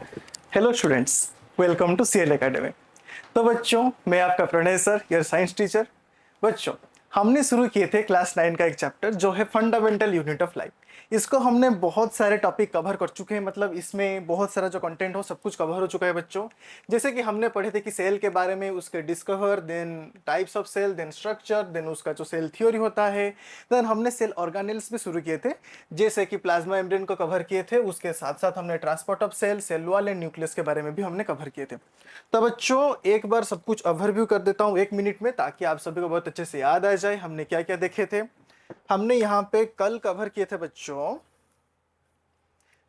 Hello students, welcome to CL academy. तो बच्चों, मैं आपका Pranay sir, your science teacher. बच्चों, हमने शुरू किए थे क्लास 9 का एक चैप्टर जो है फंडामेंटल यूनिट ऑफ लाइफ। इसको हमने बहुत सारे टॉपिक कवर कर चुके हैं, मतलब इसमें बहुत सारा जो कंटेंट हो सब कुछ कवर हो चुका है बच्चों। जैसे कि हमने पढ़े थे कि सेल के बारे में, उसके discover, then types of cell, then structure, then उसका जो सेल थ्योरी होता है। देन हमने सेल ऑर्गेनेल्स भी शुरू किए थे, जैसे कि प्लाज्मा मेम्ब्रेन को कवर किए थे। उसके साथ साथ हमने transport of cell wall and nucleus के बारे में भी हमने कवर किए थे। तो बच्चों, एक बार सब कुछ ओवरव्यू कर देता हूँ 1 मिनट में, ताकि आप सभी को बहुत अच्छे से याद आ जाए हमने क्या क्या देखे थे। हमने यहाँ पे कल कवर किए थे बच्चों,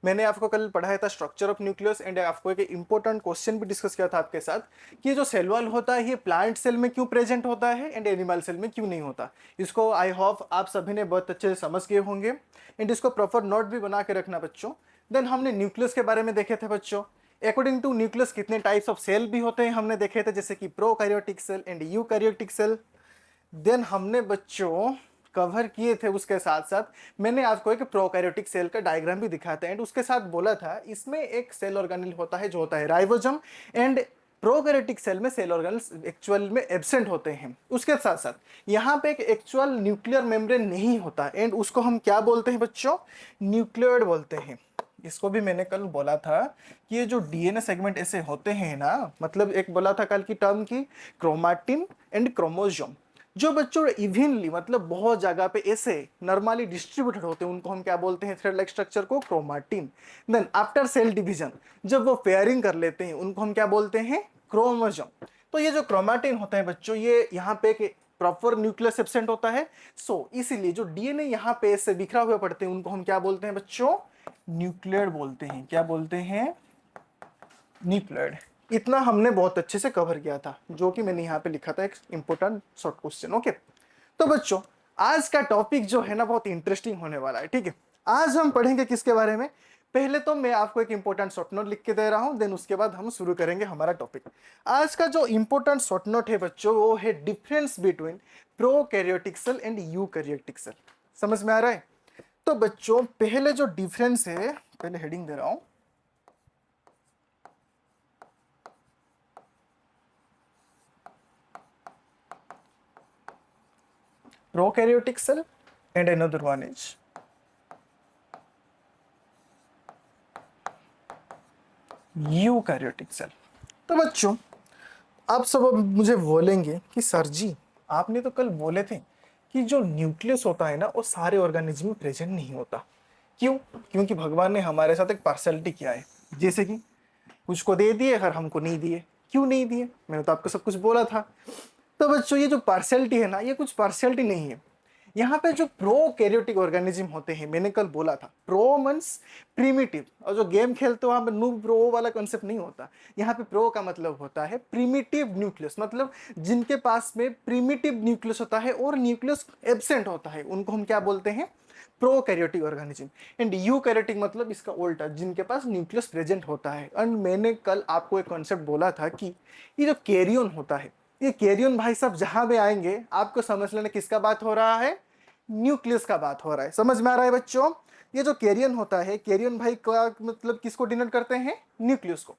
मैंने आपको कल पढ़ाया था स्ट्रक्चर ऑफ न्यूक्लियस, एंड आपको एक इंपॉर्टेंट क्वेश्चन भी डिस्कस किया था आपके साथ कि ये जो सेल वॉल होता है ये प्लांट सेल में क्यों प्रेजेंट होता है एंड एनिमल सेल में क्यों नहीं होता। इसको आई होप आप सभी ने बहुत अच्छे से समझ गए होंगे, एंड इसको प्रॉपर नोट भी बना के रखना बच्चों। देन हमने न्यूक्लियस के बारे में देखे थे बच्चों। अकॉर्डिंग टू न्यूक्लियस कितने टाइप्स ऑफ सेल भी होते हैं हमने देखे थे, जैसे कि prokaryotic cell and eukaryotic cell. Then हमने बच्चों कवर किए थे, उसके साथ साथ मैंने आपको एक प्रोकैरियोटिक सेल का डायग्राम भी दिखाया था, एंड उसके साथ बोला था इसमें एक सेल ऑर्गेनेल होता है जो होता है राइबोसोम, एंड प्रोकैरियोटिक सेल में सेल ऑर्गेनेल्स एक्चुअल में एब्सेंट होते हैं। उसके साथ साथ यहाँ पे एक एक्चुअल न्यूक्लियर मेम्ब्रेन नहीं होता, एंड उसको हम क्या बोलते हैं बच्चों, न्यूक्लियोइड बोलते हैं। इसको भी मैंने कल बोला था कि ये जो डीएनए सेगमेंट ऐसे होते हैं ना, मतलब एक बोला था कल की टर्म की क्रोमाटिन एंड क्रोमोसोम, जो बच्चों इवनली मतलब बहुत जगह पे ऐसे नॉर्मली डिस्ट्रीब्यूटेड होते हैं, उनको हम क्या बोलते हैं, थ्रेड लाइक स्ट्रक्चर को chromatin. Then after cell division जब वो पेयरिंग कर लेते हैं उनको हम क्या बोलते हैं, क्रोमोसोम। तो ये जो क्रोमाटिन होता है बच्चों, ये यहाँ पे एक प्रॉपर न्यूक्लियस एब्सेंट होता है। सो इसीलिए जो डीएनए यहाँ पे ऐसे बिखरा हुआ पड़ते हैं उनको हम क्या बोलते हैं बच्चों, न्यूक्लियोइड बोलते हैं। क्या बोलते हैं, न्यूक्लियोइड। इतना हमने बहुत अच्छे से कवर किया था, जो कि मैंने यहाँ पे लिखा था एक इंपॉर्टेंट शॉर्ट क्वेश्चन। ओके, तो बच्चों आज का टॉपिक जो है ना बहुत इंटरेस्टिंग होने वाला है। ठीक है, आज हम पढ़ेंगे किसके बारे में। पहले तो मैं आपको एक इंपॉर्टेंट शॉर्ट नोट लिख के दे रहा हूं, देन उसके बाद हम शुरू करेंगे हमारा टॉपिक। आज का जो इंपॉर्टेंट शॉर्ट नोट है बच्चों, वो है difference between prokaryotic cell and eukaryotic cell. समझ में आ रहा है। तो बच्चों पहले जो डिफरेंस है, पहले हेडिंग दे रहा हूं, prokaryotic cell and another one is eukaryotic cell. तो बच्चों आप सब अब मुझे बोलेंगे कि सर जी आपने तो कल बोले थे कि जो न्यूक्लियस होता है ना वो सारे ऑर्गेनिज्म में प्रेजेंट नहीं होता। क्यों? क्योंकि भगवान ने हमारे साथ एक पार्शलिटी किया है, जैसे कि कुछ को दे दिए और हमको नहीं दिए। क्यों नहीं दिए? मैंने तो आपको सब कुछ बोला था। तो बच्चों ये जो पार्शलिटी है ना, ये कुछ पार्शलिटी नहीं है। यहाँ पे जो प्रोकैरियोटिक ऑर्गेनिज्म होते हैं, मैंने कल बोला था प्रो मींस प्रिमिटिव, और जो गेम खेलते हो वहां पे नू प्रो वाला कॉन्सेप्ट नहीं होता। यहाँ पे प्रो का मतलब होता है प्रिमिटिव न्यूक्लियस, मतलब जिनके पास में प्रिमिटिव न्यूक्लियस होता है और न्यूक्लियस एब्सेंट होता है, उनको हम क्या बोलते हैं, प्रोकैरियोटिक ऑर्गेनिज्म। एंड यूकैरियोटिक मतलब इसका उल्टा, जिनके पास न्यूक्लियस प्रेजेंट होता है। एंड मैंने कल आपको एक कॉन्सेप्ट बोला था कि ये जो कैरियन होता है, ये कैरियन भाई साहब जहां भी आएंगे आपको समझ लेना किसका बात हो रहा है, न्यूक्लियस का बात हो रहा है। समझ में आ रहा है बच्चों। ये जो कैरियन होता है, कैरियन भाई का मतलब किसको डिनोट करते हैं, न्यूक्लियस को।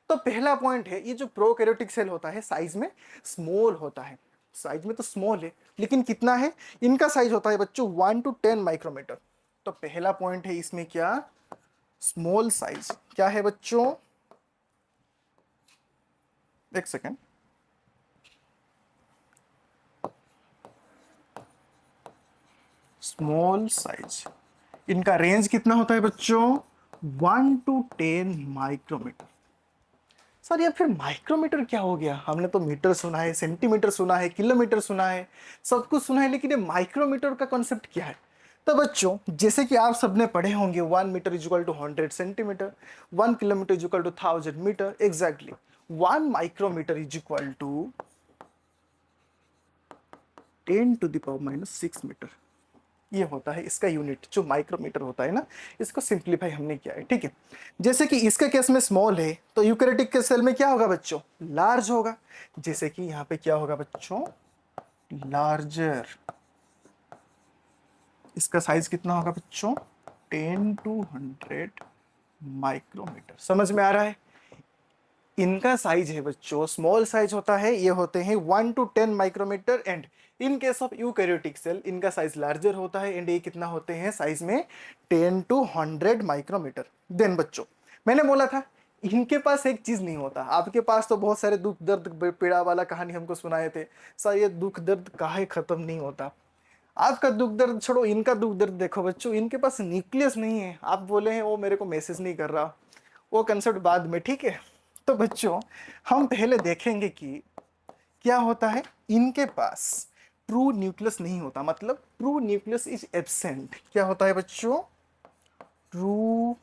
तो पहला पॉइंट है, ये जो प्रोकैरियोटिक सेल होता है साइज में स्मॉल होता है। साइज में तो स्मॉल है, लेकिन कितना है, इनका साइज होता है बच्चों 1 to 10 माइक्रोमीटर। तो पहला पॉइंट है इसमें क्या, स्मॉल साइज। क्या है बच्चों, एक सेकेंड, स्मॉल साइज। इनका रेंज कितना होता है बच्चों, 1 to 10 माइक्रोमीटर। सर ये फिर माइक्रोमीटर क्या हो गया, हमने तो मीटर सुना है, सेंटीमीटर सुना है, किलोमीटर सुना है, सब कुछ सुना है, लेकिन ये माइक्रोमीटर का कॉन्सेप्ट क्या है। तो बच्चों जैसे कि आप सबने पढ़े होंगे 1 metre is equal to 100 centimetre, 1 kilometre is equal to 1000 metre. Exactly 1 micrometre is equal to 10⁻⁻⁶ metre. ये होता है इसका यूनिट, जो माइक्रोमीटर होता है ना, इसको सिंप्लीफाई हमने किया है। ठीक है, जैसे कि इसके केस में स्मॉल है, तो यूकैरियोटिक के सेल में क्या होगा बच्चों, लार्ज होगा। जैसे कि यहाँ पे क्या होगा बच्चों, लार्जर। इसका साइज कितना होगा बच्चों, 10 to 100 माइक्रोमीटर। समझ में आ रहा है। इनका साइज है बच्चों, स्मॉल साइज होता है, ये होते हैं 1 to 10 micrometre, and in case of eukaryotic cell इनका साइज लार्जर होता है, एंड ये कितना होते हैं साइज में, 10 to 100 माइक्रोमीटर। देन बच्चों मैंने बोला था इनके पास एक चीज नहीं होता, आपके पास तो बहुत सारे दुख दर्द पीड़ा वाला कहानी हमको सुनाए थे सर, ये दुख दर्द काहे खत्म नहीं होता। आपका दुख दर्द छोड़ो, इनका दुख दर्द देखो बच्चों, इनके पास न्यूक्लियस नहीं है। आप बोले हैं वो मेरे को मैसेज नहीं कर रहा, वो कंसेप्ट बाद में, ठीक है। तो बच्चों हम पहले देखेंगे कि क्या होता है, इनके पास ट्रू न्यूक्लियस नहीं होता, मतलब ट्रू न्यूक्लियस इज एब्सेंट। क्या होता है बच्चों, ट्रू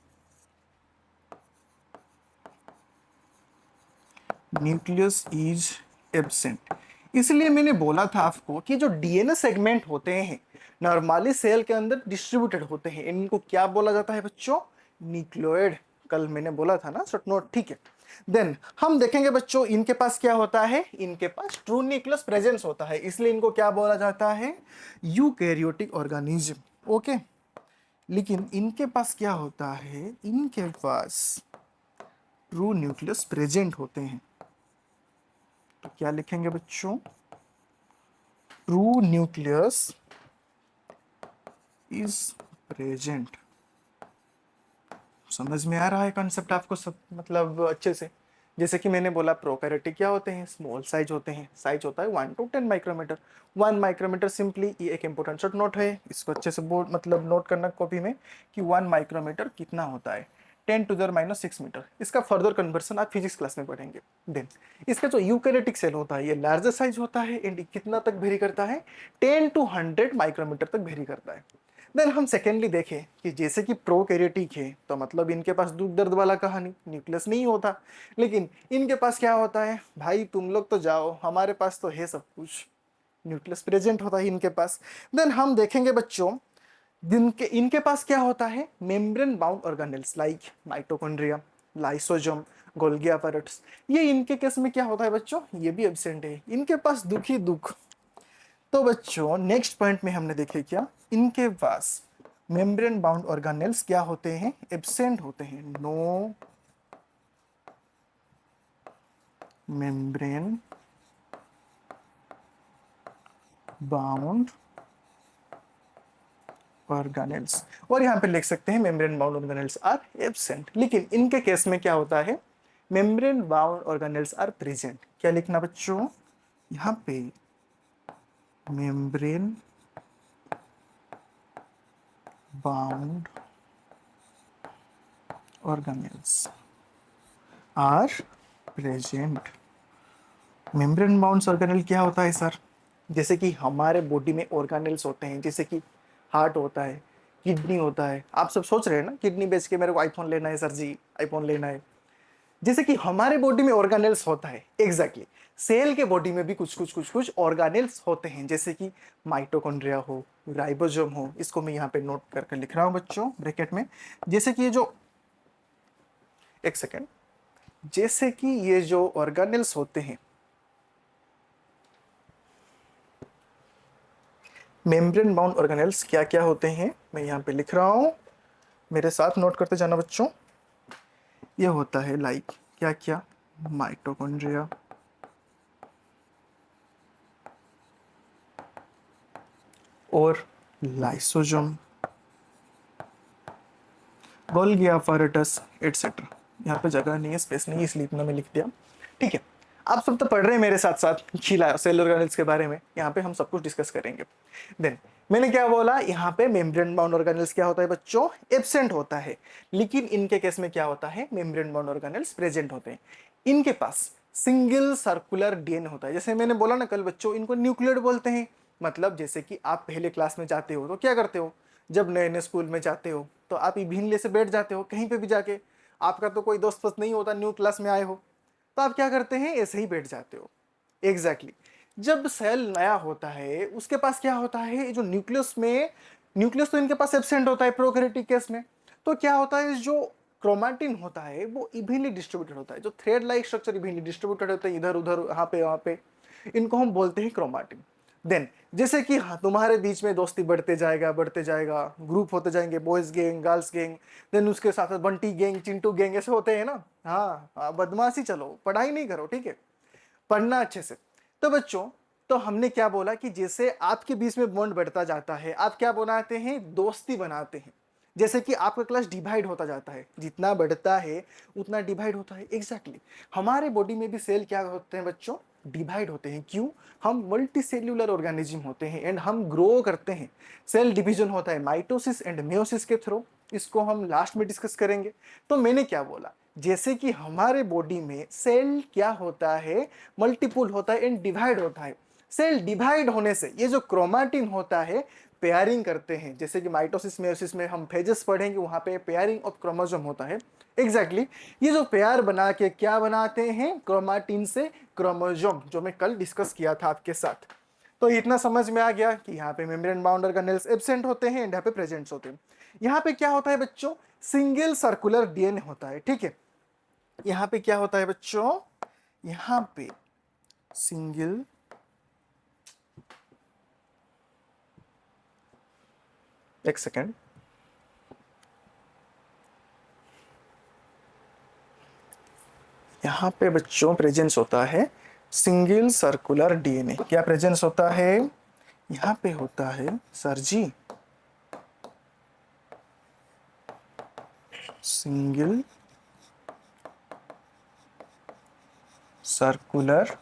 न्यूक्लियस इज एब्सेंट। इसलिए मैंने बोला था आपको कि जो डीएनए सेगमेंट होते हैं नॉर्मली सेल के अंदर डिस्ट्रीब्यूटेड होते हैं, इनको क्या बोला जाता है बच्चों, न्यूक्लियोइड। कल मैंने बोला था ना शॉर्ट नोट, ठीक है। देन हम देखेंगे बच्चों इनके पास क्या होता है, इनके पास ट्रू न्यूक्लियस प्रेजेंस होता है, इसलिए इनको क्या बोला जाता है, यूकैरियोटिक ऑर्गेनिज्म। ओके, लेकिन इनके पास क्या होता है, इनके पास ट्रू न्यूक्लियस प्रेजेंट होते हैं। तो क्या लिखेंगे बच्चों, ट्रू न्यूक्लियस इज प्रेजेंट। समझ में आ रहा है कॉन्सेप्ट आपको सब, मतलब अच्छे से। जैसे कि मैंने बोला प्रोकैरियोटिक क्या होते हैं, स्मॉल साइज होते हैं, साइज होता है 1 to 10 माइक्रोमीटर। 1 माइक्रोमीटर सिंपली ये एक इंपॉर्टेंट शॉर्ट नोट है, इसको अच्छे से बोर्ड मतलब नोट करना कॉपी में कि 1 माइक्रोमीटर कितना होता है, 10⁻⁻⁶मीटर। इसका फर्दर कन्वर्सन आप फिजिक्स क्लास में पढ़ेंगे। देन इसका जो यूकैरियोटिक सेल होता है ये लार्जर साइज होता है, एंड कितना तक वेरी करता है, 10 to 100 माइक्रोमीटर तक वेरी करता है। देन हम सेकेंडली देखें कि जैसे कि प्रोकैरियोटिक है तो मतलब इनके पास दुख दर्द वाला कहानी, न्यूक्लियस नहीं होता, लेकिन इनके पास क्या होता है, भाई तुम लोग तो जाओ, हमारे पास तो है सब कुछ, न्यूक्लियस प्रेजेंट होता है इनके पास। देन हम देखेंगे बच्चों जिनके इनके पास क्या होता है, membrane bound organelles like mitochondria, lysosome, Golgi apparatus। ये इनके केस में क्या होता है बच्चों, ये भी एब्सेंट है, इनके पास दुख ही दुख। तो बच्चों नेक्स्ट पॉइंट में हमने देखे क्या, इनके पास मेम्ब्रेन बाउंड ऑर्गेनेल्स क्या होते हैं, एब्सेंट होते हैं, नो मेम्ब्रेन बाउंड ऑर्गेनेल्स, और यहां पे लिख सकते हैं membrane bound organelles are absent. लेकिन इनके केस में क्या होता है, membrane bound organelles are present. क्या लिखना बच्चों, यहां पे membrane bound organelles are present. Membrane bound organelle क्या होता है सर, जैसे कि हमारे बॉडी में ऑर्गेनेल्स होते हैं, जैसे कि हार्ट होता है, किडनी होता है। आप सब सोच रहे हैं ना किडनी बेच के मेरे को आईफोन लेना है सर जी, आईफोन लेना है। जैसे कि हमारे बॉडी में ऑर्गेनेल्स होता है, एग्जैक्टली सेल के बॉडी में भी कुछ ऑर्गेनेल्स होते हैं, जैसे कि माइटोकॉन्ड्रिया हो, राइबोसोम हो। इसको मैं यहाँ पे नोट करके लिख रहा हूँ बच्चों ब्रैकेट में। जैसे कि ये जो, एक सेकेंड, जैसे कि ये जो ऑर्गेनेल्स होते हैं, मेम्ब्रेन बाउंड ऑर्गेनेल्स क्या क्या होते हैं मैं यहाँ पे लिख रहा हूँ, मेरे साथ नोट करते जाना बच्चों। ये होता है लाइक क्या क्या, माइटोकॉन्ड्रिया, और लाइसोसोम, गोल्गी apparatus एटसेट्रा। यहाँ पे जगह नहीं है, स्पेस नहीं है, इसलिए इतना मैं लिख दिया, ठीक है। आप सब तो पढ़ रहे हैं मेरे साथ साथ खिला सेल ऑर्गेनेल्स के बारे में, यहाँ पे हम सब कुछ डिस्कस करेंगे। देन मैंने क्या बोला, यहाँ पे मेम्ब्रेन बाउंड ऑर्गेनेल्स क्या होता है बच्चों, एब्सेंट होता है, लेकिन इनके केस में क्या होता है, मेम्ब्रेन बाउंड ऑर्गेनेल्स प्रेजेंट होते हैं। इनके पास सिंगल सर्कुलर डीएनए होता है, जैसे मैंने बोला ना कल बच्चों, इनको न्यूक्लियोइड बोलते हैं। मतलब जैसे कि आप पहले क्लास में जाते हो तो क्या करते हो, जब नए नए स्कूल में जाते हो तो आप इभिनले से बैठ जाते हो कहीं पे भी जाके, आपका तो कोई दोस्त वस्त नहीं होता, न्यू क्लास में आए हो तो आप क्या करते हैं, ऐसे ही बैठ जाते हो। Exactly exactly। जब सेल नया होता है उसके पास क्या होता है, जो न्यूक्लियस में, न्यूक्लियस तो इनके पास एब्सेंट होता है प्रोकैरियोटिक केस में, तो क्या होता है, जो क्रोमैटिन होता है वो इवनली डिस्ट्रीब्यूटेड होता है, जो thread like structure evenly distributed होता है इधर उधर, यहाँ पे वहाँ पे, इनको हम बोलते हैं क्रोमैटिन। देन जैसे कि हाँ, तुम्हारे बीच में दोस्ती बढ़ते जाएगा, ग्रुप होते जाएंगे, boys gang, girls gang, then उसके साथ साथ बंटी गैंग, चिंटू गैंग, ऐसे होते हैं ना। हाँ हाँ, बदमाशी चलो, पढ़ाई नहीं करो, ठीक है, पढ़ना अच्छे से। तो बच्चों, तो हमने क्या बोला कि जैसे आपके बीच में बॉन्ड बढ़ता जाता है, आप क्या बनाते हैं, दोस्ती बनाते हैं। जैसे कि आपका क्लास डिवाइड होता जाता है, जितना बढ़ता है उतना डिवाइड होता है। एग्जैक्टली हमारे बॉडी में भी सेल क्या होते हैं बच्चों, डिवाइड होते हैं। क्यों? हम मल्टी सेल्यूलर ऑर्गेनिज्म होते हैं एंड हम ग्रो करते हैं। सेल डिवीजन होता है माइटोसिस एंड मेयोसिस के थ्रू, इसको हम लास्ट में डिस्कस करेंगे। तो मैंने क्या बोला, जैसे कि हमारे बॉडी में सेल क्या होता है, मल्टीपुल होता है एंड डिवाइड होता है। सेल डिवाइड होने से ये जो क्रोमाटिन होता है, पेयरिंग करते हैं। जैसे कि माइटोसिस मेयोसिस में हम फेजेस पढ़ेंगे, वहां पे पेयरिंग ऑफ क्रोमोसोम होता है। एग्जैक्टली ये जो पेयर बना के क्या बनाते हैं, क्रोमाटिन से क्रोमोसोम, जो मैं कल डिस्कस किया था आपके साथ। तो इतना समझ में आ गया कि यहाँ पे मेम्ब्रेन बाउंड ऑर्गेनेल्स एब्सेंट होते हैं एंड यहाँ पे प्रेजेंट होते हैं। यहाँ पे क्या होता है बच्चों, सिंगल सर्कुलर डीएनए होता है, ठीक है। यहाँ पे क्या होता है बच्चों, यहाँ पे सिंगल एक सेकेंड, यहाँ पे बच्चों प्रेजेंस होता है सिंगल सर्कुलर डीएनए। क्या प्रेजेंस होता है, यहाँ पे होता है सर जी सिंगल सर्कुलर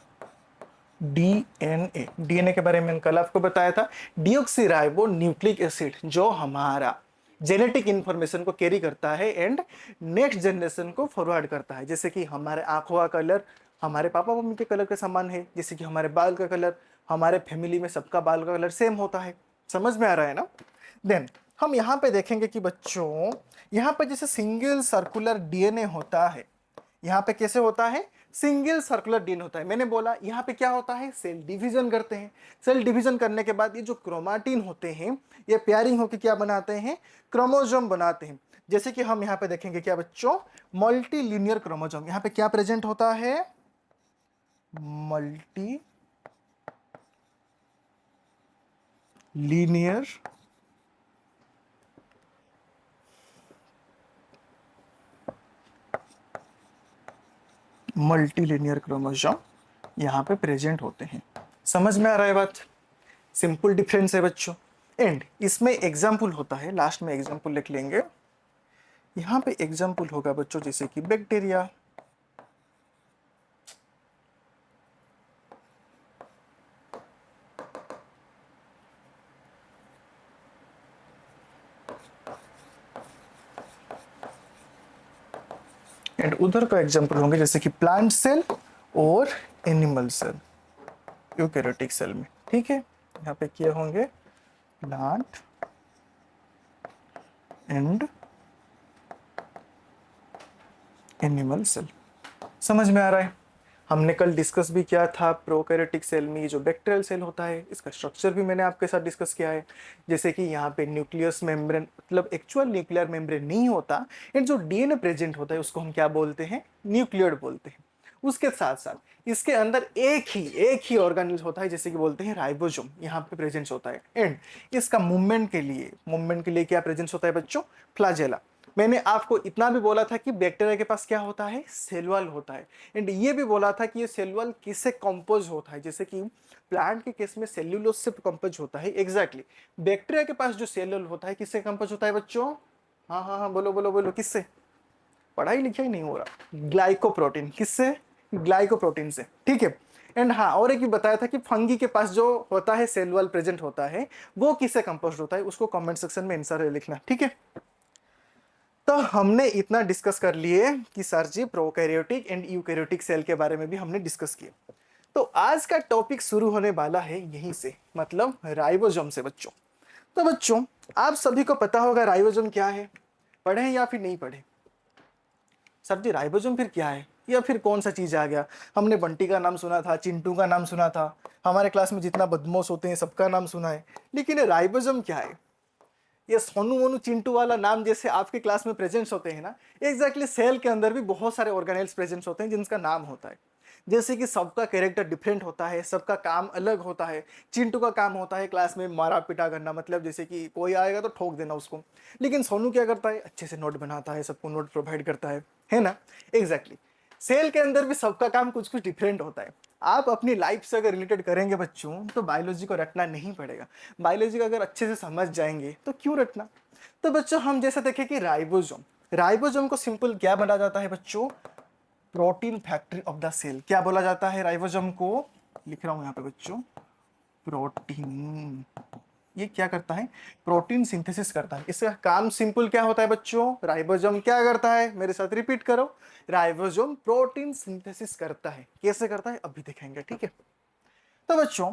डीएनए। डीएनए के बारे में कल आपको बताया था, डीऑक्सीराइबो न्यूक्लिक एसिड, जो हमारा जेनेटिक इंफॉर्मेशन को कैरी करता है एंड नेक्स्ट जनरेशन को फॉरवर्ड करता है। जैसे कि हमारे आंखों का कलर हमारे पापा मम्मी के कलर के समान है, जैसे कि हमारे बाल का कलर, हमारे फैमिली में सबका बाल का कलर सेम होता है। समझ में आ रहा है ना। देन हम यहाँ पे देखेंगे कि बच्चों, यहाँ पे जैसे सिंगल सर्कुलर डीएनए होता है, यहाँ पे कैसे होता है, सिंगल सर्कुलर डीएनए होता है। मैंने बोला यहाँ पे क्या होता है, सेल डिवीजन करते हैं। सेल डिवीजन करने के बाद ये जो क्रोमाटिन होते हैं, ये पेयरिंग होकर क्या बनाते हैं, क्रोमोसोम बनाते हैं। जैसे कि हम यहाँ पे देखेंगे क्या बच्चों, मल्टी लीनियर क्रोमोसोम। यहाँ पे क्या प्रेजेंट होता है, मल्टी लीनियर मल्टीलिनियर क्रोमोसोम यहाँ पे प्रेजेंट होते हैं। समझ में आ रहा है बात, सिंपल डिफरेंस है बच्चों। एंड इसमें एग्जाम्पल होता है, लास्ट में एग्जाम्पल लिख लेंगे। यहाँ पे एग्जाम्पल होगा बच्चों जैसे कि बैक्टीरिया, एंड उधर का एग्जाम्पल होंगे जैसे कि प्लांट सेल और एनिमल सेल, यूकैरियोटिक सेल में, ठीक है। यहाँ पे क्या होंगे, प्लांट एंड एनिमल सेल। समझ में आ रहा है। हमने कल डिस्कस भी किया था प्रोकैरियोटिक सेल में ये जो बैक्टीरियल सेल होता है, इसका स्ट्रक्चर भी मैंने आपके साथ डिस्कस किया है। जैसे कि यहाँ पे न्यूक्लियस मेम्ब्रेन, मतलब एक्चुअल न्यूक्लियर मेम्ब्रेन नहीं होता, एंड जो डीएनए प्रेजेंट होता है उसको हम क्या बोलते हैं, न्यूक्लियोइड बोलते हैं। उसके साथ साथ इसके अंदर एक ही ऑर्गेनेल होता है, जैसे कि बोलते हैं राइबोसोम, यहाँ पे प्रेजेंस होता है। एंड इसका मूवमेंट के लिए क्या प्रेजेंस होता है बच्चों, फ्लैजेला। मैंने आपको इतना भी बोला था कि बैक्टीरिया के पास क्या होता है, सेल वॉल होता है। एंड ये भी बोला था कि ये सेल वॉल किससे कंपोज होता है, जैसे कि प्लांट के केस में सेल्यूलोज से कंपोज होता है। एग्जैक्टली बैक्टीरिया के पास जो सेल वॉल होता है किससे कंपोज होता है बच्चों, हाँ हाँ हाँ, बोलो बोलो बोलो, किससे, पढ़ाई लिखाई नहीं हो रहा, ग्लाइकोप्रोटीन, किससे, ग्लाइकोप्रोटीन से, ठीक है। एंड हाँ, और एक भी बताया था कि फंगी के पास जो होता है सेल वॉल प्रेजेंट होता है, वो किससे कंपोज होता है, उसको कमेंट सेक्शन में आंसर लिखना, ठीक है। तो हमने इतना डिस्कस कर लिए कि sir ji prokaryotic and eukaryotic cell के बारे में भी हमने डिस्कस किया। तो आज का टॉपिक शुरू होने वाला है यहीं से, मतलब राइबोसोम से बच्चों। तो बच्चों, आप सभी को पता होगा राइबोसोम क्या है, पढ़े या फिर नहीं पढ़े। सर जी राइबोसोम फिर क्या है, या फिर कौन सा चीज आ गया। हमने बंटी का नाम सुना था, चिंटू का नाम सुना था, हमारे क्लास में जितना बदमाश होते हैं सबका नाम सुना है, लेकिन ये राइबोसोम क्या है। ये सोनू मोनू चिंटू वाला नाम जैसे आपके क्लास में प्रेजेंट्स होते हैं ना, एग्जैक्टली सेल के अंदर भी बहुत सारे ऑर्गेनेल्स प्रेजेंट्स होते हैं जिनका नाम होता है। जैसे कि सबका कैरेक्टर डिफरेंट होता है, सबका काम अलग होता है। चिंटू का काम होता है क्लास में मारा पिटा करना, मतलब जैसे कि कोई आएगा तो ठोक देना उसको। लेकिन सोनू क्या करता है, अच्छे से नोट बनाता है, सबको नोट प्रोवाइड करता है ना। एग्जैक्टली सेल के अंदर भी सबका काम कुछ कुछ डिफरेंट होता है। आप अपनी लाइफ से अगर रिलेटेड करेंगे बच्चों, तो बायोलॉजी को रटना नहीं पड़ेगा। बायोलॉजी को अगर अच्छे से समझ जाएंगे तो क्यों रटना। तो बच्चों हम जैसे देखें कि राइबोसोम, राइबोसोम को सिंपल क्या बोला जाता है बच्चों, protein factory of the cell. क्या बोला जाता है राइबोसोम को, लिख रहा हूं यहां पे बच्चों, प्रोटीन। ये क्या करता है, प्रोटीन सिंथेसिस करता है। इसका काम सिंपल क्या होता है बच्चों, राइबोसोम क्या करता है, मेरे साथ रिपीट करो, राइबोसोम प्रोटीन सिंथेसिस करता है। कैसे करता है अभी दिखाएंगे, ठीक है। तो बच्चों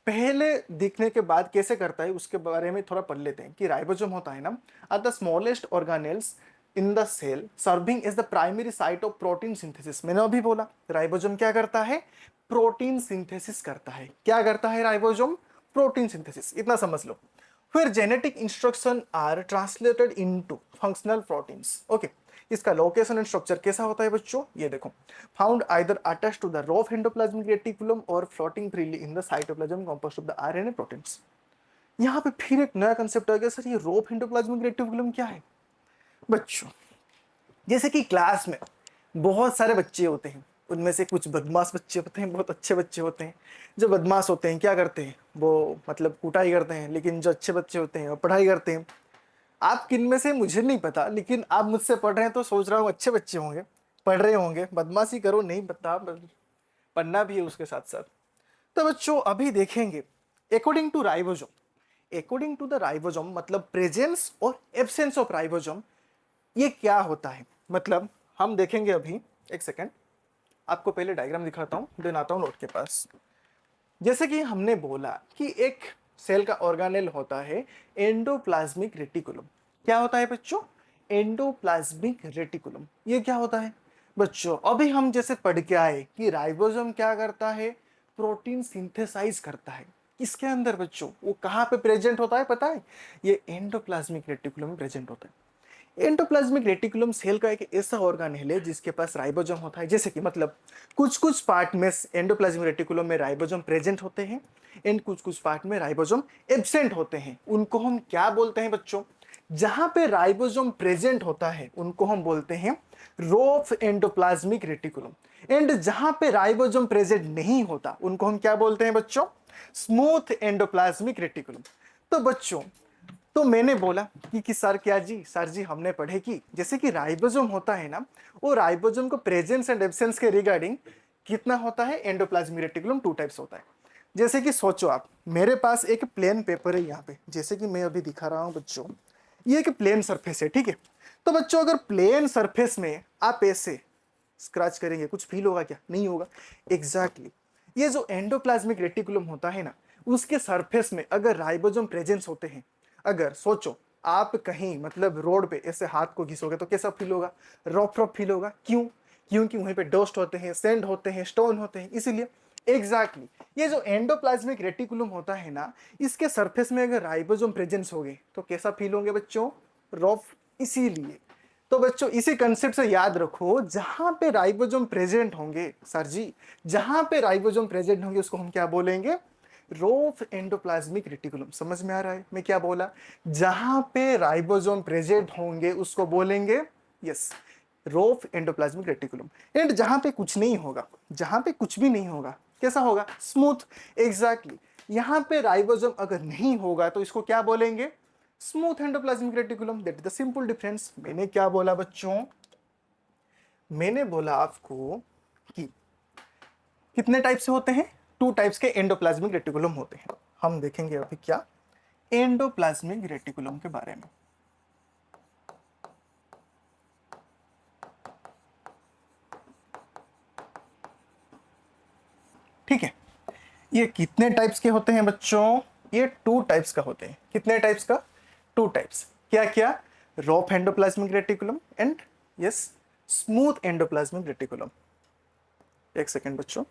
पहले देखने के बाद कैसे करता है उसके बारे में थोड़ा पढ़ लेते हैं कि राइबोसोम होता है ना, are the smallest organelles in the cell serving is the primary site of protein synthesis. मैंने अभी बोला राइबोसोम क्या करता है, प्रोटीन सिंथेसिस करता है। क्या करता है राइबोसोम, प्रोटीन सिंथेसिस, इतना समझ लो। फिर genetic instruction are translated into functional proteins. Okay, इसका लोकेशन एंड स्ट्रक्चर कैसा होता है बच्चों, ये देखो, found either attach to the rough endoplasmic reticulum or floating freely in the cytoplasm composed of the RNA proteins. यहाँ पे फिर एक नया कंसेप्ट आ गया, सर ये रॉफ एंडोप्लाज्मिक रेटिकुलम क्या है बच्चों। जैसे कि क्लास में बहुत सारे बच्चे होते हैं, उनमें से कुछ बदमाश बच्चे होते हैं, बहुत अच्छे बच्चे होते हैं। जो बदमाश होते हैं क्या करते हैं, वो मतलब कुटाई करते हैं, लेकिन जो अच्छे बच्चे होते हैं वो पढ़ाई करते हैं। आप किन में से मुझे नहीं पता, लेकिन आप मुझसे पढ़ रहे हैं तो सोच रहा हूँ अच्छे बच्चे होंगे, पढ़ रहे होंगे। बदमाशी करो नहीं पता, पढ़ना भी है उसके साथ साथ। तो बच्चों अभी देखेंगे according to ribosome, according to the ribosome मतलब प्रेजेंस और एब्सेंस ऑफ राइबोसोम ये क्या होता है। मतलब हम देखेंगे अभी, एक सेकेंड आपको पहले डायग्राम दिखाता हूँ, देन आता हूँ नोट के पास। जैसे कि हमने बोला कि एक सेल का ऑर्गेनेल होता है एंडोप्लाज्मिक रेटिकुलम। क्या होता है बच्चों, एंडोप्लाज्मिक रेटिकुलम। ये क्या होता है बच्चों, अभी हम जैसे पढ़ के आए कि राइबोसोम क्या करता है, प्रोटीन सिंथेसाइज करता है। किसके अंदर बच्चों, वो कहाँ पे प्रेजेंट होता है पता है, ये एंडोप्लाज्मिक रेटिकुलम में प्रेजेंट होता है। एंडोप्लाज्मिक रेटिकुलम सेल का एक ऐसा ऑर्गेनेल है जिसके पास राइबोसोम होता है। जैसे कि मतलब कुछ कुछ पार्ट में एंडोप्लाज्मिक रेटिकुलम में राइबोसोम प्रेजेंट होते हैं एंड कुछ कुछ पार्ट में राइबोसोम एब्सेंट होते हैं। उनको हम क्या बोलते हैं बच्चों, जहां पे राइबोसोम प्रेजेंट होता है उनको हम बोलते हैं रोफ एंडोप्लाज्मिक रेटिकुलम। एंड जहां पे राइबोसोम प्रेजेंट नहीं होता उनको हम क्या बोलते हैं बच्चों, स्मूथ एंडोप्लाज्मिक रेटिकुलम। तो बच्चों तो मैंने बोला कि सर क्या जी, सर जी हमने पढ़े कि जैसे कि राइबोसोम होता है ना, वो राइबोसोम को प्रेजेंस एंड एब्सेंस के रिगार्डिंग कितना होता है, एंडोप्लाज्मिक रेटिकुलम टू टाइप्स होता है। जैसे कि सोचो आप, मेरे पास एक प्लेन पेपर है यहाँ पे, जैसे कि मैं अभी दिखा रहा हूँ बच्चों, ये एक प्लेन सरफेस है, ठीक है। तो बच्चों अगर प्लेन सरफेस में आप ऐसे स्क्रैच करेंगे कुछ फील होगा क्या, नहीं होगा। एग्जैक्टली ये जो एंडोप्लाज्मिक रेटिकुलम होता है ना, उसके सरफेस में अगर राइबोसोम प्रेजेंस होते हैं, अगर सोचो आप कहीं मतलब रोड पे ऐसे हाथ को घिसोगे तो कैसा फील होगा, रफ रफ फील होगा। क्यों, क्योंकि वहीं पे डस्ट होते हैं, सैंड होते हैं, स्टोन होते हैं, इसीलिए। एग्जैक्टली ये जो एंडोप्लाज्मिक रेटिकुलम होता है ना, इसके सरफेस में अगर राइबोसोम प्रेजेंस होंगे तो कैसा फील होंगे बच्चों, रफ। इसीलिए तो बच्चों इसी कंसेप्ट से याद रखो, जहां पे राइबोसोम प्रेजेंट होंगे, सर जी जहां पे राइबोसोम प्रेजेंट होंगे उसको हम क्या बोलेंगे, रोफ एंडोप्लाज्मिक रेटिकुलम। समझ में आ रहा है मैं क्या बोला, जहां पे राइबोसोम प्रेजेंट होंगे उसको बोलेंगे, yes, Rouf endoplasmic reticulum. And जहां पे कुछ नहीं होगा, जहां पे कुछ भी नहीं होगा कैसा होगा, स्मूथ। एग्जैक्टली यहां पे राइबोसोम अगर नहीं होगा तो इसको क्या बोलेंगे, smooth endoplasmic reticulum. That is the simple difference. मैंने क्या बोला बच्चों, मैंने बोला आपको कि कितने टाइप से होते हैं, टू टाइप्स के एंडोप्लाज्मिक रेटिकुलम होते हैं। हम देखेंगे अभी क्या, एंडोप्लाज्मिक रेटिकुलम के बारे में। ठीक है, ये कितने टाइप्स के होते हैं बच्चों, ये टू टाइप्स का होते हैं। कितने टाइप्स का, टू टाइप्स। क्या क्या, rough endoplasmic reticulum and yes smooth endoplasmic reticulum. एक सेकेंड बच्चों,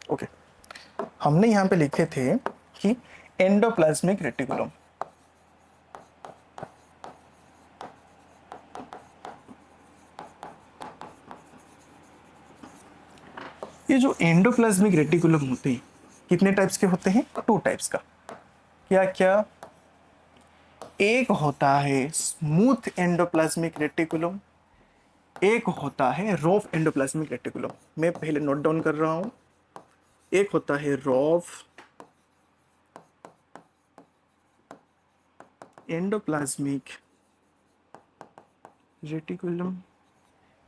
ओके हमने यहां पे लिखे थे कि एंडोप्लाज्मिक रेटिकुलम, ये जो एंडोप्लाज्मिक रेटिकुलम होते हैं कितने टाइप्स के होते हैं? 2 टाइप्स का। क्या क्या? एक होता है स्मूथ एंडोप्लाज्मिक रेटिकुलम, एक होता है रफ एंडोप्लाज्मिक रेटिकुलम। मैं पहले नोट डाउन कर रहा हूं। एक होता है रफ एंडोप्लाज्मिक रेटिकुलम,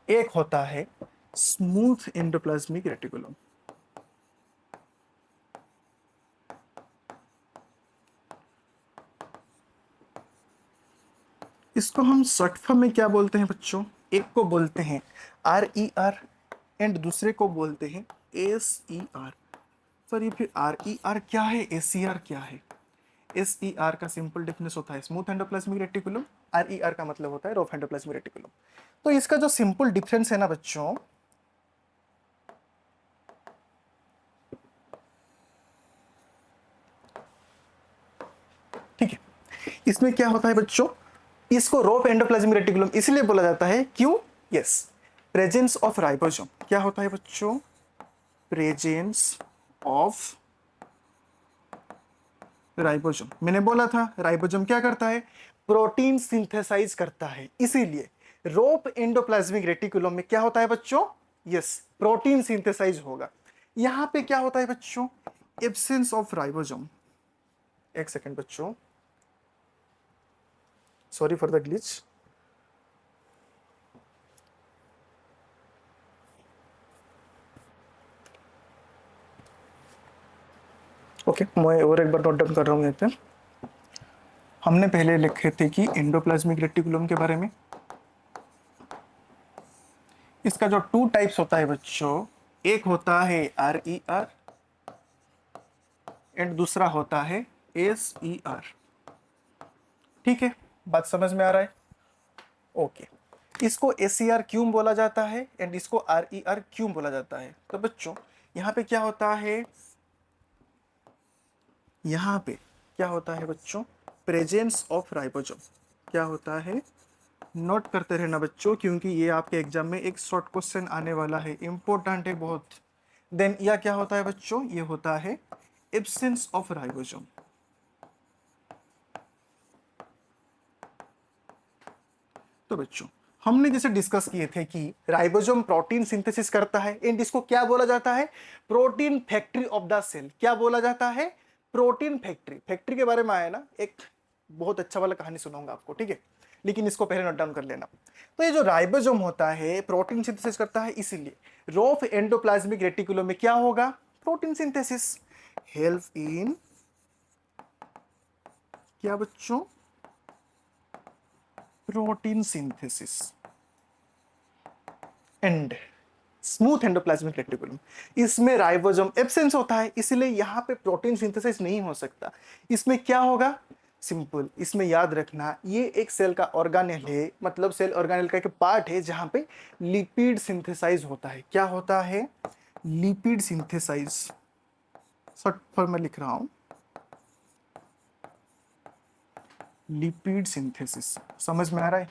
एक होता है स्मूथ एंडोप्लाज्मिक रेटिकुलम। इसको हम शॉर्ट फॉर्म में क्या बोलते हैं बच्चों? एक को बोलते हैं RER एंड दूसरे को बोलते हैं SER। सर ये फिर RER क्या है, SER क्या है? SER का सिंपल डेफिनेशन होता है स्मूथ एंडोप्लाज्मिक रेटिकुलम, RER का मतलब होता है रफ एंडोप्लाज्मिक रेटिकुलम। तो इसका जो सिंपल डिफरेंस है ना बच्चों, ठीक है, इसमें क्या होता है बच्चों, इसको रफ एंडोप्लाज्मिक रेटिकुलम इसलिए बोला जाता है क्यों? Yes, presence of ribosome. क्या होता है बच्चों? Presence of ribosome. मैंने बोला था राइबोसोम क्या करता है? प्रोटीन सिंथेसाइज करता है, इसीलिए रोप एंडोप्लाज्मिक रेटिकुलम में क्या होता है बच्चों? यस, प्रोटीन सिंथेसाइज होगा। यहां पे क्या होता है बच्चों? Absence of ribosome. एक सेकंड बच्चों, sorry for the glitch. Okay, मैं और एक बार नोट डाउन कर रहा हूं यहाँ पे। हमने पहले लिखे थे कि एंडोप्लाज्मिक रेटिकुलम के बारे में, इसका जो 2 टाइप्स होता है बच्चों, एक होता है RER एंड दूसरा होता है SER। ठीक है, बात समझ में आ रहा है? ओके, इसको SER क्यों बोला जाता है एंड इसको RER क्यों बोला जाता है? तो बच्चों यहाँ पे क्या होता है, यहाँ पे क्या होता है बच्चों? Presence of ribosome. क्या होता है? नोट करते रहना बच्चों, क्योंकि ये आपके एग्जाम में एक शॉर्ट क्वेश्चन आने वाला है, इंपॉर्टेंट है बहुत। देन यह क्या होता है बच्चों? ये होता है एब्सेंस ऑफ राइबोसोम। तो बच्चों हमने जैसे डिस्कस किए थे कि राइबोसोम प्रोटीन सिंथेसिस करता है एंड इसको क्या बोला जाता है? Protein factory of the cell. क्या बोला जाता है? Protein factory. फैक्ट्री के बारे में आया ना, एक बहुत अच्छा वाला कहानी सुनाऊंगा आपको, ठीक है, लेकिन इसको पहले नोट डाउन कर लेना। तो ये जो राइबोसोम होता है प्रोटीन सिंथेसिस करता है, इसीलिए रोफ एंडोप्लाज्मिक रेटिकुलम में क्या होगा? Protein synthesis. हेल्प इन क्या बच्चों? Protein synthesis and smooth endoplasmic reticulum, इसमें राइबोसोम एब्सेंस होता है, इसलिए यहां पे प्रोटीन सिंथेसिस नहीं हो सकता। इसमें क्या होगा? सिंपल, इसमें याद रखना ये एक सेल का ऑर्गेनेल है, मतलब सेल ऑर्गेनेल का एक पार्ट है जहां पे लिपिड सिंथेसाइज होता है। क्या होता है? Lipid synthesise. शॉर्ट फॉर्म में लिख रहा हूं, लिपिड सिंथेसिस। समझ में आ रहा है?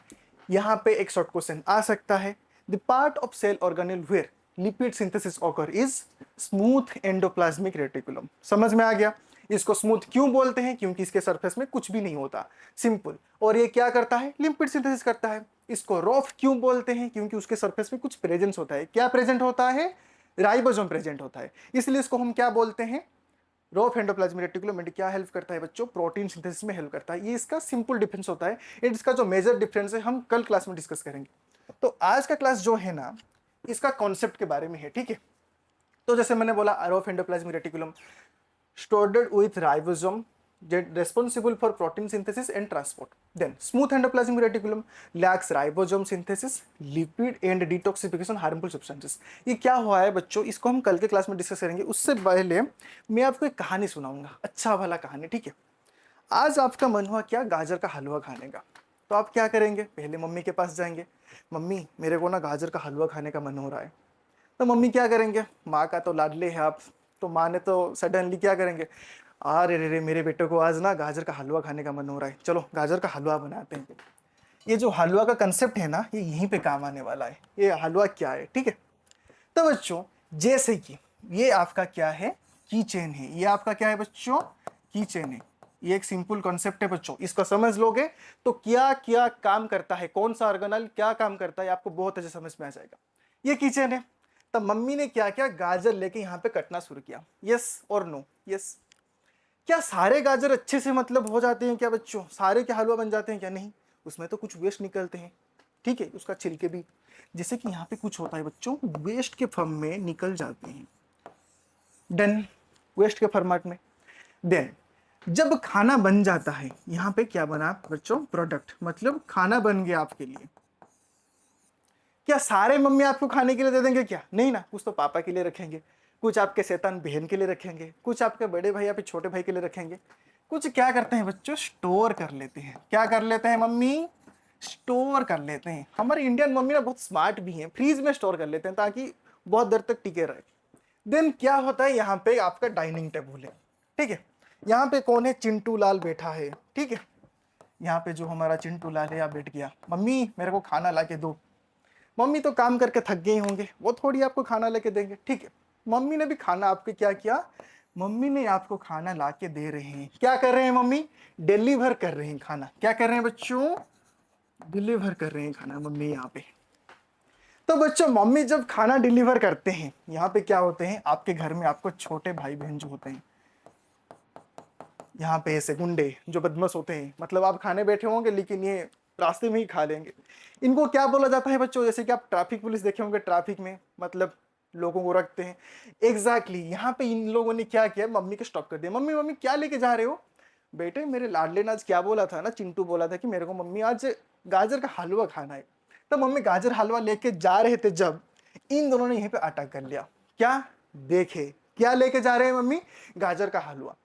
यहां पे एक शॉर्ट क्वेश्चन आ सकता है, the part of cell organelle where lipid synthesis occur is smooth endoplasmic reticulum. समझ में आ गया? इसको स्मूथ क्यों बोलते हैं? क्योंकि इसके सरफेस में कुछ भी नहीं होता, सिंपल। और ये क्या करता है? लिपिड सिंथेसिस करता है। इसको रफ क्यों बोलते हैं? क्योंकि उसके सरफेस में कुछ प्रेजेंस होता है। क्या प्रेजेंट होता है? राइबोसोम प्रेजेंट होता है, इसलिए इसको हम क्या बोलते हैं? Rough endoplasmic reticulum. क्या हेल्प करता है बच्चों? प्रोटीन सिंथेसिस में हेल्प करता है। ये इसका सिंपल डिफरेंस होता है एंड इसका जो मेजर डिफरेंस है हम कल क्लास में डिस्कस करेंगे। तो आज का क्लास जो है ना, इसका कॉन्सेप्ट के बारे में है, ठीक है। तो जैसे मैंने बोला, rough endoplasmic reticulum stored with ribosome responsible for protein synthesis and transport. Then smooth endoplasmic reticulum lacks ribosome synthesis, lipid and detoxification harmful substances. ये क्या हुआ है बच्चों, इसको हम कल के क्लास में डिस्कस करेंगे। उससे पहले मैं आपको एक कहानी सुनाऊंगा, अच्छा वाला कहानी, ठीक है। आज आपका मन हुआ क्या? गाजर का हलवा खाने का। तो आप क्या करेंगे? पहले मम्मी के पास जाएंगे, मम्मी मेरे को ना गाजर का हलवा खाने का मन हो रहा है। तो मम्मी क्या करेंगे? माँ का तो लाडले है आप, तो माँ ने तो सडनली क्या करेंगे? अरे रे रे, मेरे बेटे को आज ना गाजर का हलवा खाने का मन हो रहा है, चलो गाजर का हलवा बनाते हैं। ये जो हलवा का कंसेप्ट है ना, ये यहीं पे काम आने वाला है। ये हलवा क्या है, ठीक है। तो बच्चों जैसे कि ये आपका क्या है, की चेन है, ये आपका क्या है बच्चों, की चेन है। ये एक सिंपल कॉन्सेप्ट है बच्चों, इसको समझ लोगे तो क्या क्या काम करता है, कौन सा ऑर्गेनल क्या काम करता है, आपको बहुत अच्छे समझ में आ जाएगा। ये की चेन है। तब मम्मी ने क्या किया, गाजर लेके यहाँ पे कटना शुरू किया। यस और नो, यस। क्या सारे गाजर अच्छे से मतलब हो जाते हैं क्या बच्चों, सारे के हलवा बन जाते हैं क्या, नहीं, उसमें तो कुछ वेस्ट निकलते हैं, ठीक है, उसका छिलके भी, जैसे कि यहाँ पे कुछ होता है बच्चों, वेस्ट के फॉर्म में निकल जाते हैं। डन, वेस्ट के फॉर्मेट में। देन जब खाना बन जाता है, यहाँ पे क्या बना बच्चों, प्रोडक्ट, मतलब खाना बन गया आपके लिए। क्या सारे मम्मी आपको खाने के लिए दे देंगे क्या, नहीं ना, कुछ तो पापा के लिए रखेंगे, कुछ आपके शैतान बहन के लिए रखेंगे, कुछ आपके बड़े भाई या फिर छोटे भाई के लिए रखेंगे, कुछ क्या करते हैं बच्चों, स्टोर कर लेते हैं। क्या कर लेते हैं मम्मी, स्टोर कर लेते हैं। हमारी इंडियन मम्मी ना बहुत स्मार्ट भी हैं, फ्रीज में स्टोर कर लेते हैं ताकि बहुत देर तक टिके रहे। देन क्या होता है, यहाँ पे आपका डाइनिंग टेबल है, ठीक है, यहाँ पे कौन है, चिंटू लाल बैठा है, ठीक है, यहाँ पे जो हमारा चिंटू लाल है यहाँ बैठ गया, मम्मी मेरे को खाना ला के दो। मम्मी तो काम करके थक गए होंगे, वो थोड़ी आपको खाना लेके देंगे, ठीक है, मम्मी ने भी खाना आपके क्या किया, मम्मी ने आपको खाना ला के दे रहे हैं। क्या कर रहे हैं मम्मी, डिलीवर कर रहे हैं खाना। क्या कर रहे हैं बच्चों, डिलीवर कर रहे हैं खाना मम्मी यहाँ पे। तो बच्चों मम्मी जब खाना डिलीवर करते हैं, यहाँ पे क्या होते हैं, आपके घर में आपको छोटे भाई बहन जो होते हैं, यहाँ पे ऐसे गुंडे जो बदमाश होते हैं, मतलब आप खाने बैठे होंगे लेकिन ये रास्ते में ही खा लेंगे। इनको क्या बोला जाता है बच्चों, जैसे कि आप ट्रैफिक पुलिस देखे होंगे, ट्रैफिक में मतलब लोगों को रखते हैं। एग्जैक्टली यहाँ पे इन लोगों ने क्या किया, मम्मी को स्टॉप कर दिया। मम्मी मम्मी क्या लेके जा रहे हो, बेटे मेरे लाडले ने आज क्या बोला था ना, चिंटू बोला था कि मेरे को मम्मी आज गाजर का हलवा खाना है। तब मम्मी गाजर हलवा लेके जा रहे थे, जब इन दोनों ने यहीं पे अटैक कर लिया। क्या देखे, क्या लेके जा रहे हैं मम्मी, गाजर का हलवा।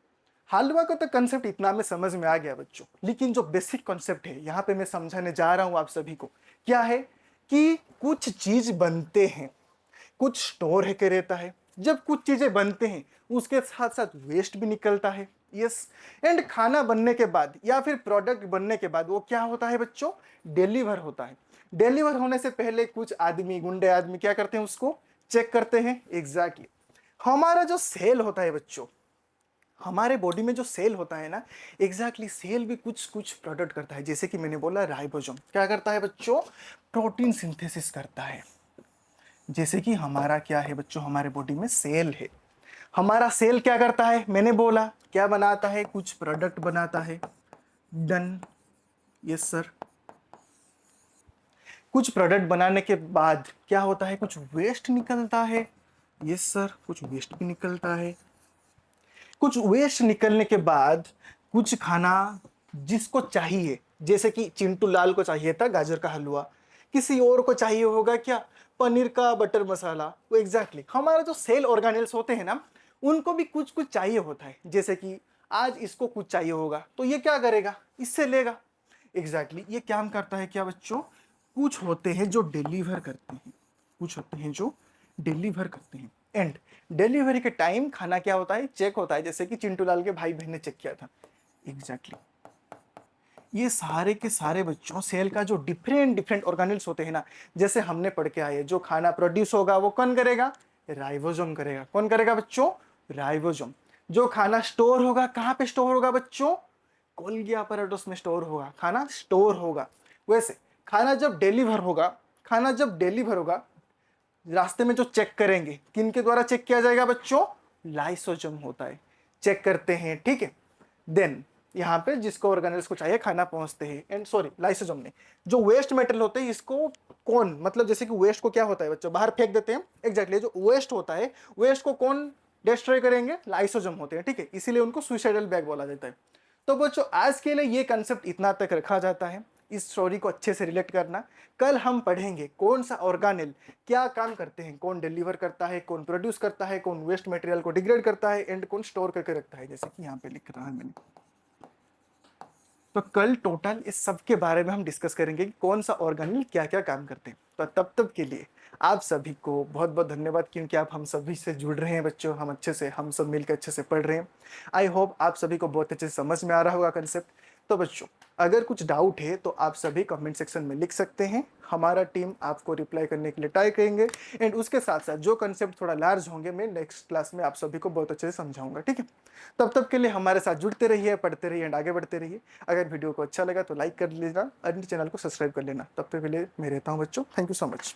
हलवा का तो कंसेप्ट इतना में समझ में आ गया बच्चों, लेकिन जो बेसिक कॉन्सेप्ट है यहाँ पे मैं समझाने जा रहा हूं आप सभी को, क्या है कि कुछ चीज बनते हैं, कुछ स्टोर है के रहता है। जब कुछ चीजें बनते हैं उसके साथ साथ वेस्ट भी निकलता है। यस, एंड खाना बनने के बाद या फिर प्रोडक्ट बनने के बाद वो क्या होता है बच्चों, डिलीवर होता है। डिलीवर होने से पहले कुछ आदमी, गुंडे आदमी क्या करते हैं, उसको चेक करते हैं। एग्जैक्टली हमारा जो सेल होता है बच्चों, हमारे बॉडी में जो सेल होता है ना, एग्जैक्टली सेल भी कुछ कुछ प्रोडक्ट करता है। जैसे कि मैंने बोला राइबोसोम क्या करता है बच्चों, प्रोटीन सिंथेसिस करता है। जैसे कि हमारा क्या है बच्चों, हमारे बॉडी में सेल है, हमारा सेल क्या करता है, मैंने बोला क्या बनाता है, कुछ प्रोडक्ट बनाता है। Done, yes sir. कुछ प्रोडक्ट बनाने के बाद क्या होता है, कुछ वेस्ट निकलता है। यस सर, कुछ वेस्ट भी निकलता है। कुछ वेस्ट निकलने के बाद कुछ खाना जिसको चाहिए, जैसे कि चिंटू लाल को चाहिए था गाजर का हलवा, किसी और को चाहिए होगा क्या, पनीर का बटर मसाला। वो एग्जैक्टली हमारा जो सेल ऑर्गेनेल्स होते हैं ना, उनको भी कुछ कुछ चाहिए होता है। जैसे कि आज इसको कुछ चाहिए होगा तो ये क्या करेगा, इससे लेगा। एग्जैक्टली ये काम करता है क्या बच्चों, कुछ होते हैं जो डिलीवर करते हैं, कुछ होते हैं जो डिलीवर करते हैं। एंड डिलीवरी के टाइम खाना क्या होता है, चेक होता है, जैसे कि चिंटू लाल के भाई बहन ने चेक किया था। एग्जैक्टली ये सारे के सारे बच्चों सेल का जो डिफरेंट डिफरेंट ऑर्गेनेल्स होते हैं ना, जैसे हमने पढ़ के आए, जो खाना प्रोड्यूस होगा वो कौन करेगा, राइबोसोम करेगा। कौन करेगा बच्चों, राइबोसोम। जो खाना स्टोर होगा, कहाँ पे स्टोर होगा बच्चों, गोल्गी apparatus में स्टोर होगा, खाना स्टोर होगा। वैसे खाना जब डिलीवर होगा, खाना जब डिलीवर होगा, रास्ते में जो चेक करेंगे, किन के द्वारा चेक किया जाएगा बच्चों, लाइसोसोम होता है, चेक करते हैं, ठीक है। देन यहाँ पे जिसको ऑर्गेनेल्स को चाहिए खाना पहुंचते हैं। एंड सॉरी, लाइसोसोम ने जो वेस्ट मटेरियल होते हैं इसको कौन, मतलब जैसे कि वेस्ट को क्या होता है बच्चों, बाहर फेंक देते हैं। एग्जैक्टली जो वेस्ट होता है, वेस्ट को कौन डिस्ट्रॉय करेंगे, लाइसोसोम होते हैं, ठीक है, इसीलिए उनको सुसाइडल बैग बोला जाता है। तो बच्चों आज के लिए ये कंसेप्ट इतना तक रखा जाता है, इस स्टोरी को अच्छे से रिलेट करना। कल हम पढ़ेंगे कौन सा ऑर्गेनेल क्या काम करते हैं, कौन डिलीवर करता है, कौन प्रोड्यूस करता है, कौन वेस्ट मटेरियल को डिग्रेड करता है, एंड कौन स्टोर करके रखता है, जैसे कि यहाँ पे लिख रहा है मैंने। तो कल टोटल इस सब के बारे में हम डिस्कस करेंगे कि कौन सा ऑर्गेनेल क्या क्या काम करते हैं। तो तब तक के लिए आप सभी को बहुत बहुत धन्यवाद, क्योंकि आप हम सभी से जुड़ रहे हैं बच्चों, हम अच्छे से, हम सब मिलकर अच्छे से पढ़ रहे हैं। आई होप आप सभी को बहुत अच्छे से समझ में आ रहा होगा कंसेप्ट। तो बच्चों अगर कुछ डाउट है तो आप सभी कमेंट सेक्शन में लिख सकते हैं, हमारा टीम आपको रिप्लाई करने के लिए ट्राई करेंगे। एंड उसके साथ साथ जो कंसेप्ट थोड़ा लार्ज होंगे मैं नेक्स्ट क्लास में आप सभी को बहुत अच्छे से समझाऊंगा, ठीक है। तब तक के लिए हमारे साथ जुड़ते रहिए, पढ़ते रहिए एंड आगे बढ़ते रहिए। अगर वीडियो को अच्छा लगा तो लाइक कर लेना और चैनल को सब्सक्राइब कर लेना। तब तक के लिए मैं रहता हूँ बच्चों, थैंक यू सो मच।